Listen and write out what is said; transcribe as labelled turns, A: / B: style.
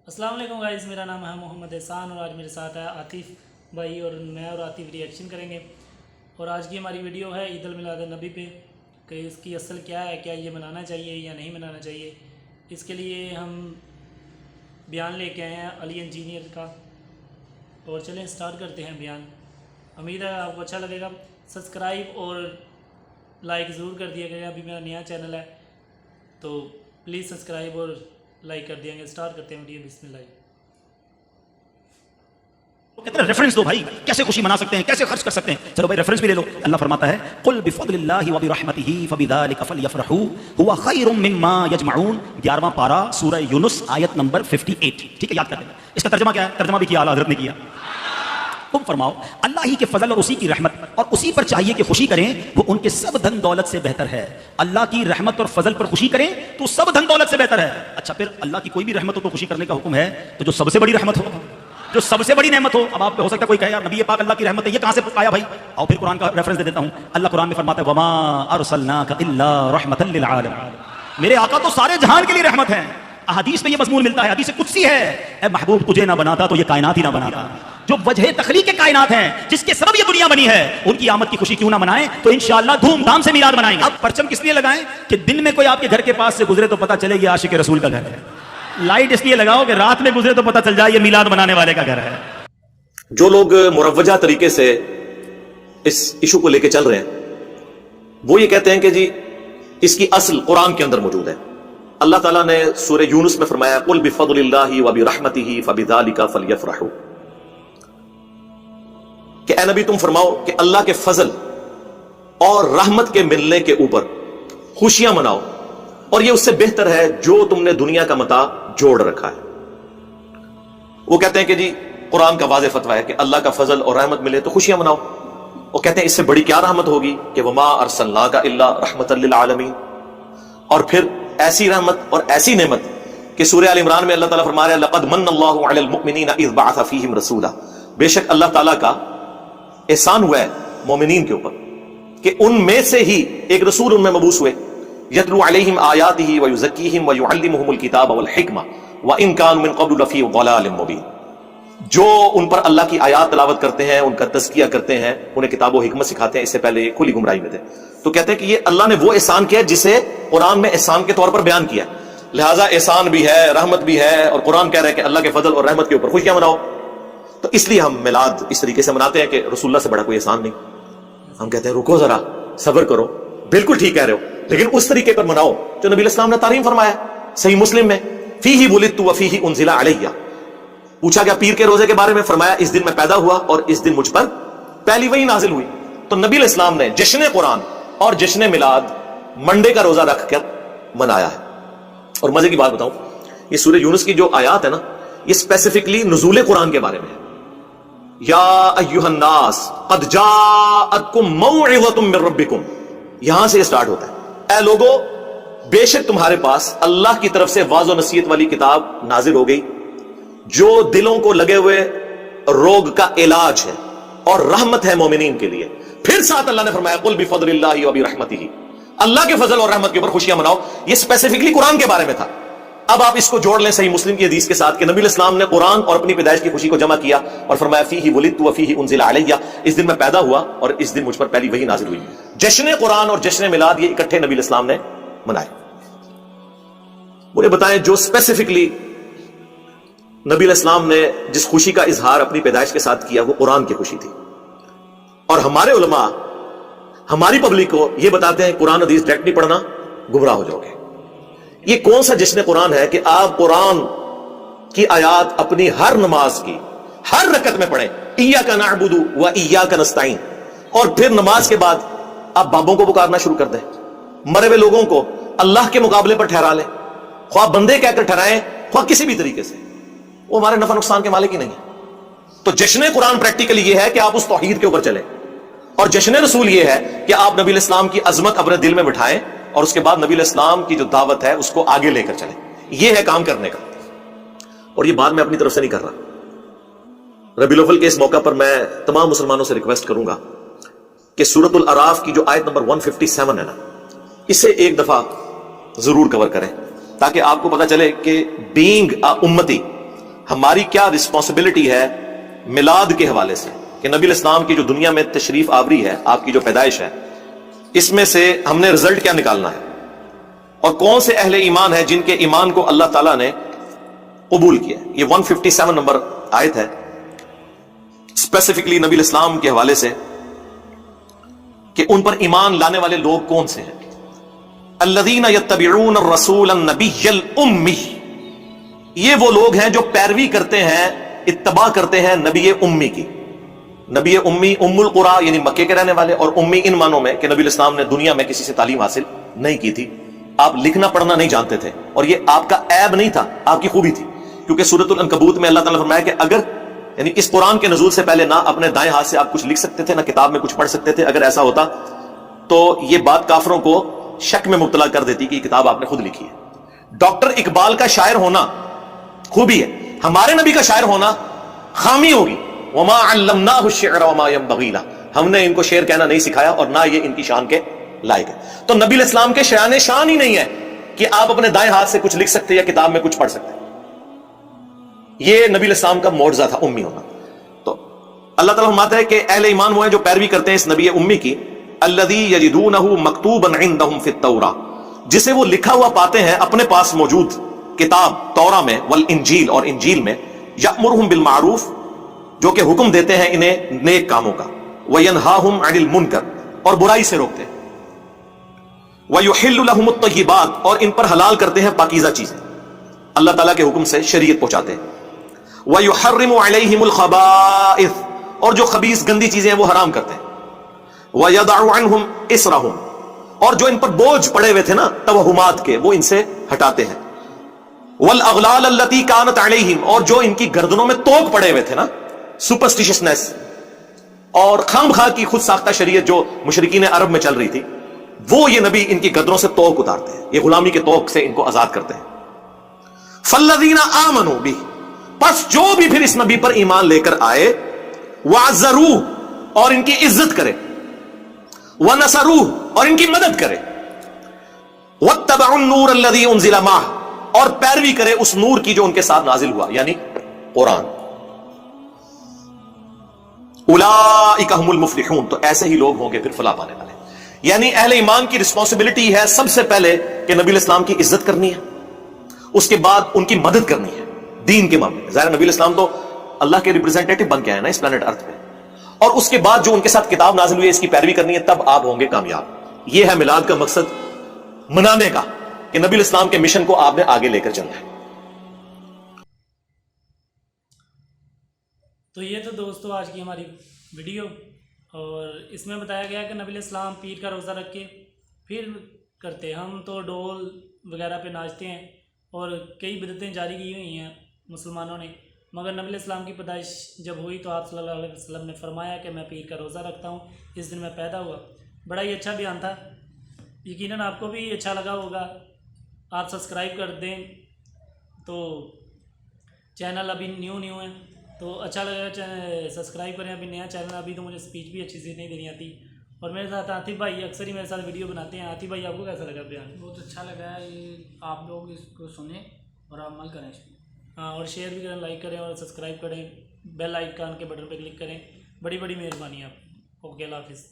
A: السلام علیکم گائز، میرا نام ہے محمد احسان اور آج میرے ساتھ ہے عاطف بھائی اور میں اور عاطف ریئیکشن کریں گے۔ اور آج کی ہماری ویڈیو ہے عید المیلاد النبی پہ کہ اس کی اصل کیا ہے، کیا یہ منانا چاہیے یا نہیں منانا چاہیے۔ اس کے لیے ہم بیان لے کے آئے ہیں علی انجینئر کا، اور چلیں سٹارٹ کرتے ہیں بیان۔ امید ہے آپ کو اچھا لگے گا۔ سبسکرائب اور لائک ضرور کر دیا گیا، ابھی میرا نیا چینل ہے تو پلیز سبسکرائب اور لائک کر دیں گے۔ سٹارٹ کرتے ہیں ویڈیو، بسم اللہ۔
B: کہتے ہیں ریفرنس دو بھائی، کیسے خوشی منا سکتے ہیں، کیسے خرچ کر سکتے ہیں۔ چلو بھائی ریفرنس بھی لے لو۔ اللہ فرماتا ہے قل بفضل اللہ وبرحمتہ فبذلک فلیفرحوا هو خیر مما یجمعون، 11واں پارہ سورہ یونس آیت نمبر 58۔ ٹھیک ہے، یاد کر لیں۔ اس کا ترجمہ کیا ہے؟ ترجمہ بھی کیا اعلیٰ حضرت نے کیا۔ تم فرماؤ اللہ ہی کے فضل اور اسی کی رحمت اور اسی پر چاہیے کہ خوشی کریں، وہ ان کے سب دھن دولت سے بہتر ہے۔ اللہ کی رحمت اور فضل پر خوشی کریں تو سب دھن دولت سے بہتر ہے۔ اچھا پھر اللہ کی کوئی بھی رحمت ہو تو خوشی کرنے کا حکم ہے، تو جو سب سے بڑی رحمت ہو، جو سب سے بڑی نعمت ہو۔ اب آپ ہو سکتا ہے کوئی کہے یار نبی پاک اللہ کی رحمت ہے، یہ کہاں سے آیا بھائی؟ اور پھر قرآن کا ریفرنس دے دیتا ہوں۔ اللہ قرآن میں فرماتا ہے وما ارسلناک الا رحمۃ للعالمین، میرے آقا تو سارے جہان کے لیے رحمت ہیں۔ احادیث میں یہ مضمون ملتا ہے، حدیث قدسی ہے، اے محبوب تجھے نہ بناتا تو یہ کائنات ہی نہ بناتا۔ جو وجہ تخلیق کائنات ہیں، جس کے سبب یہ دنیا بنی ہے، ان کی آمد کی خوشی کیوں نہ منائیں؟ تو انشاءاللہ دھوم دھام سے میلاد منائیں گے۔ اب پرچم کس لیے لگائیں کہ دن میں کوئی آپ کے گھر کے پاس سے گزرے تو پتہ چلے یہ عاشق رسول کا گھر ہے۔ لائٹ اس لیے لگاؤ کہ رات میں گزرے تو پتہ چل جائے یہ میلاد منانے والے کا گھر ہے۔
C: جو لوگ مروجہ طریقے سے اس ایشو کو لے کے چل رہے ہیں، وہ یہ کہتے ہیں کہ جی اس کی اصل قرآن کے اندر موجود ہے۔ اللہ تعالیٰ نے سورہ یونس میں فرمایا قل بفضل اللہ وبرحمتہ فبذلک فلیفرحوا، کہ اے نبی تم فرماؤ کہ اللہ کے فضل اور رحمت کے ملنے کے اوپر خوشیاں مناؤ، اور یہ اس سے بہتر ہے جو تم نے دنیا کا متاع جوڑ رکھا ہے۔ وہ کہتے ہیں کہ جی قرآن کا واضح فتویٰ ہے کہ اللہ کا فضل اور رحمت ملے تو خوشیاں مناؤ۔ وہ کہتے ہیں اس سے بڑی کیا رحمت ہوگی کہ وما ارسلناک الا رحمۃ للعالمین، اور پھر ایسی رحمت اور ایسی نعمت کہ سورہ آل عمران میں اللہ تعالیٰ فرما رہا ہے لقد من اللہ علی المؤمنین اذ بعث فیہم رسولا، بے شک اللہ تعالیٰ کا احسان ہوا ہے مومنین کے اوپر کہ ان میں سے ہی ایک رسول ان میں مبعوث ہوئے، یتلو علیہم آیاتہ ویزکیہم ویعلمہم الکتاب والحکمہ وان کانوا من قبل لفی ضلال مبین، جو ان پر اللہ کی آیات تلاوت کرتے ہیں، ان کا تزکیہ کرتے ہیں، انہیں کتاب و حکمت سکھاتے ہیں، اس سے پہلے یہ کھلی گمراہی میں تھے۔ تو کہتے ہیں کہ یہ اللہ نے وہ احسان کیا جسے قرآن میں احسان کے طور پر بیان کیا، لہٰذا احسان بھی ہے، رحمت بھی ہے، اور قرآن کہہ رہا ہے کہ اللہ کے فضل اور رحمت کے اوپر خوشیاں مناؤ۔ تو اس لیے ہم میلاد اس طریقے سے مناتے ہیں کہ رسول اللہ سے بڑا کوئی احسان نہیں۔ ہم کہتے ہیں رکو ذرا، صبر کرو، بالکل ٹھیک کہہ رہے ہو، لیکن اس طریقے پر مناؤ جو نبی علیہ السلام نے تعلیم فرمایا۔ صحیح مسلم میں فیہ ولدت وفیہ انزل علیہ، پوچھا گیا پیر کے روزے کے بارے میں، فرمایا اس دن میں پیدا ہوا اور اس دن مجھ پر پہلی وحی نازل ہوئی۔ تو نبی علیہ السلام نے جشن قرآن اور جشن میلاد منڈے کا روزہ رکھ کر منایا ہے۔ اور مزے کی بات بتاؤں، یہ سورہ یونس کی جو آیات ہے نا، یہ اسپیسیفکلی نزول قرآن کے بارے میں ہے۔ یا ایھا الناس قد جاءتکم موعظۃ من ربکم، یہاں سے یہ سٹارٹ ہوتا ہے، اے لوگو بے شک تمہارے پاس اللہ کی طرف سے واعظ و نصیحت والی کتاب نازل ہو گئی جو دلوں کو لگے ہوئے روگ کا علاج ہے اور رحمت ہے مومنین کے لیے۔ پھر ساتھ اللہ نے فرمایا قل بفضل اللہ وبرحمتہ، اللہ کے فضل اور رحمت کے اوپر خوشیاں مناؤ۔ یہ اسپیسیفکلی قرآن کے بارے میں تھا۔ اب آپ اس کو جوڑ لیں صحیح مسلم کی حدیث کے ساتھ کہ نبی علیہ السلام نے قرآن اور اپنی پیدائش کی خوشی کو جمع کیا اور فرمایا فیہ ولدت وفیہ انزل علیہ، اس دن میں پیدا ہوا اور اس دن مجھ پر پہلی وحی نازل ہوئی۔ جشن قرآن اور جشن میلاد یہ اکٹھے نبی علیہ السلام نے منائے۔ مجھے بتائیں جو اسپیسیفکلی نبی علیہ السلام نے جس خوشی کا اظہار اپنی پیدائش کے ساتھ کیا وہ قرآن کی خوشی تھی، اور ہمارے علماء ہماری پبلک کو یہ بتاتے ہیں قرآن حدیث ڈائریکٹ نہیں پڑھنا، گمراہ ہو جاؤ گے۔ یہ کون سا جشن قرآن ہے کہ آپ قرآن کی آیات اپنی ہر نماز کی ہر رکعت میں پڑھیں، ایاک نعبد و ایاک نستعین، اور پھر نماز کے بعد آپ بابوں کو پکارنا شروع کر دیں، مرے ہوئے لوگوں کو اللہ کے مقابلے پر ٹھہرا لیں، خواہ بندے کہہ کر ٹھہرائیں خواہ کسی بھی طریقے سے، وہ ہمارے نفع نقصان کے مالک ہی نہیں ہے۔ تو جشن قرآن پریکٹیکلی یہ ہے کہ آپ اس توحید کے اوپر چلیں، اور جشن رسول یہ ہے کہ آپ نبی علیہ السلام کی عظمت اپنے دل میں بٹھائیں اور اس کے بعد نبی علیہ السلام کی جو دعوت ہے اس کو آگے لے کر چلیں۔ یہ ہے کام کرنے کا، اور یہ بات میں اپنی طرف سے نہیں کر رہا۔ ربیع الاول کے اس موقع پر میں تمام مسلمانوں سے ریکویسٹ کروں گا کہ سورۃ الاعراف کی جو آیت نمبر 157 ہے نا، اسے ایک دفعہ ضرور کور کریں تاکہ آپ کو پتا چلے کہ بینگ امتی ہماری کیا رسپانسبلٹی ہے میلاد کے حوالے سے کہ نبی الاسلام کی جو دنیا میں تشریف آوری ہے، آپ کی جو پیدائش ہے، اس میں سے ہم نے رزلٹ کیا نکالنا ہے، اور کون سے اہل ایمان ہیں جن کے ایمان کو اللہ تعالیٰ نے قبول کیا. یہ 157 نمبر آیت ہے اسپیسیفکلی نبی الاسلام کے حوالے سے کہ ان پر ایمان لانے والے لوگ کون سے ہیں. الذین یتبعون الرسول النبی الامی، یہ وہ لوگ ہیں جو پیروی کرتے ہیں، اتباع کرتے ہیں نبی امی کی. نبی امی ام القرا یعنی مکے کے رہنے والے، اور امی ان معنوں میں کہ نبی الاسلام نے دنیا میں کسی سے تعلیم حاصل نہیں کی تھی، آپ لکھنا پڑھنا نہیں جانتے تھے، اور یہ آپ کا عیب نہیں تھا، آپ کی خوبی تھی. کیونکہ سورۃ العنکبوت میں اللہ تعالیٰ نے فرمایا کہ اگر یعنی اس قرآن کے نزول سے پہلے نہ اپنے دائیں ہاتھ سے آپ کچھ لکھ سکتے تھے، نہ کتاب میں کچھ پڑھ سکتے تھے. اگر ایسا ہوتا تو یہ بات کافروں کو شک میں مبتلا کر دیتی کہ یہ کتاب آپ نے خود لکھی ہے. ڈاکٹر اقبال کا شاعر ہونا خوبی ہے، ہمارے نبی کا شاعر ہونا خامی ہوگی. وما علمناہ الشعر وما ينبغی لہ، ہم نے ان کو شعر کہنا نہیں سکھایا اور نہ یہ ان کی شان کے لائق ہے. تو نبی الاسلام کے شایان شان ہی نہیں ہے کہ آپ اپنے دائیں ہاتھ سے کچھ لکھ سکتے یا کتاب میں کچھ پڑھ سکتے. یہ نبی الاسلام کا معجزہ تھا امی ہونا. تو اللہ تعالیٰ فرماتا ہے کہ اہل ایمان وہ ہیں جو پیروی کرتے ہیں اس نبی امی کی. الذی یجدونہ مکتوبا عندہم فی التوراۃ، جسے وہ لکھا ہوا پاتے ہیں اپنے پاس موجود کتاب تورا میں، والانجیل اور انجیل میں. یأمرہم بالمعروف، جو کہ حکم دیتے ہیں انہیں نیک کاموں کا. وینہاہم عن المنکر، اور برائی سے روکتے ہیں. ویحل لہم الطیبات، اور ان پر حلال کرتے ہیں پاکیزہ چیزیں، اللہ تعالیٰ کے حکم سے شریعت پہنچاتے ہیں. وَيُحَرِّمُ عَلَيْهِمُ الْخَبَائِثَ، اور جو خبیث گندی چیزیں ہیں وہ حرام کرتے ہیں. وَيَضَعُ عَنْهُمْ إِصْرَهُمْ، اور جو ان پر بوجھ پڑے ہوئے تھے نا توہمات کے، وہ ان سے ہٹاتے ہیں. وَالْأَغْلَالَ الَّتِي كَانَتْ عَلَيْهِمْ، اور جو ان کی گردنوں میں توق پڑے ہوئے تھے نا، سپرسٹیشنس اور خام خواہ کی خود ساختہ شریعت جو مشرکین عرب میں چل رہی تھی، وہ یہ نبی ان کی گردنوں سے توق اتارتے ہیں، یہ غلامی کے توق سے ان کو آزاد کرتے ہیں. فَالَّذِينَ آمَنُوا بِهِ، پس جو بھی پھر اس نبی پر ایمان لے کر آئے، وَعَزَّرُوهُ، اور ان کی عزت کرے، وَنَصَرُوهُ، اور ان کی مدد کرے، وَاتَّبَعُوا النُّورَ الَّذِي أُنزِلَ مَعَهُ، اور پیروی کرے اس نور کی جو ان کے ساتھ نازل ہوا، یعنی قرآن. اولئک هم المفلحون، تو ایسے ہی لوگ ہوں گے پھر فلاح پانے والے. یعنی اہل ایمان کی رسپانسبلٹی ہے سب سے پہلے کہ نبی الاسلام کی عزت کرنی ہے، اس کے بعد ان کی مدد کرنی ہے دین کے معاملے میں. ظاہر نبی الاسلام تو اللہ کے ریپرزینٹیٹو بن کے آئے نا اس پلانٹ ارتھ پہ، اور اس کے بعد جو ان کے ساتھ کتاب نازل ہوئی ہے اس کی پیروی کرنی ہے، تب آپ ہوں گے کامیاب. یہ ہے میلاد کا مقصد منانے کا، کہ نبی الاسلام کے مشن کو آپ نے آگے لے کر چلنا ہے.
A: تو یہ تو دوستو آج کی ہماری ویڈیو، اور اس میں بتایا گیا کہ نبی الاسلام پیر کا روزہ رکھ کے پھر کرتے ہیں. ہم تو ڈول وغیرہ پہ ناچتے ہیں اور کئی بدعتیں جاری کی ہوئی ہیں مسلمانوں نے، مگر نبی الاسلام کی پیدائش جب ہوئی تو آپ صلی اللہ علیہ وسلم نے فرمایا کہ میں پیر کا روزہ رکھتا ہوں، اس دن میں پیدا ہوا. بڑا ہی اچھا بیان تھا، یقیناً آپ کو بھی اچھا لگا ہوگا. آپ سبسکرائب کر دیں، تو چینل ابھی نیو ہے تو اچھا لگے گا سبسکرائب کریں. ابھی نیا چینل، ابھی تو مجھے اسپیچ بھی اچھی سے نہیں دینی آتی. اور میرے ساتھ عاطف بھائی اکثر ہی میرے ساتھ ویڈیو بناتے ہیں. عاطف بھائی آپ کو کیسا لگا بیان؟
D: بہت اچھا لگا ہے، یہ آپ لوگ اس کو سنیں اور عمل کریں اس میں.
A: ہاں، اور شیئر بھی کریں، لائک کریں اور سبسکرائب کریں، بیل آئیکن کے بٹن پہ کلک کریں. بڑی بڑی مہربانی آپ. اوکے، اللہ حافظ.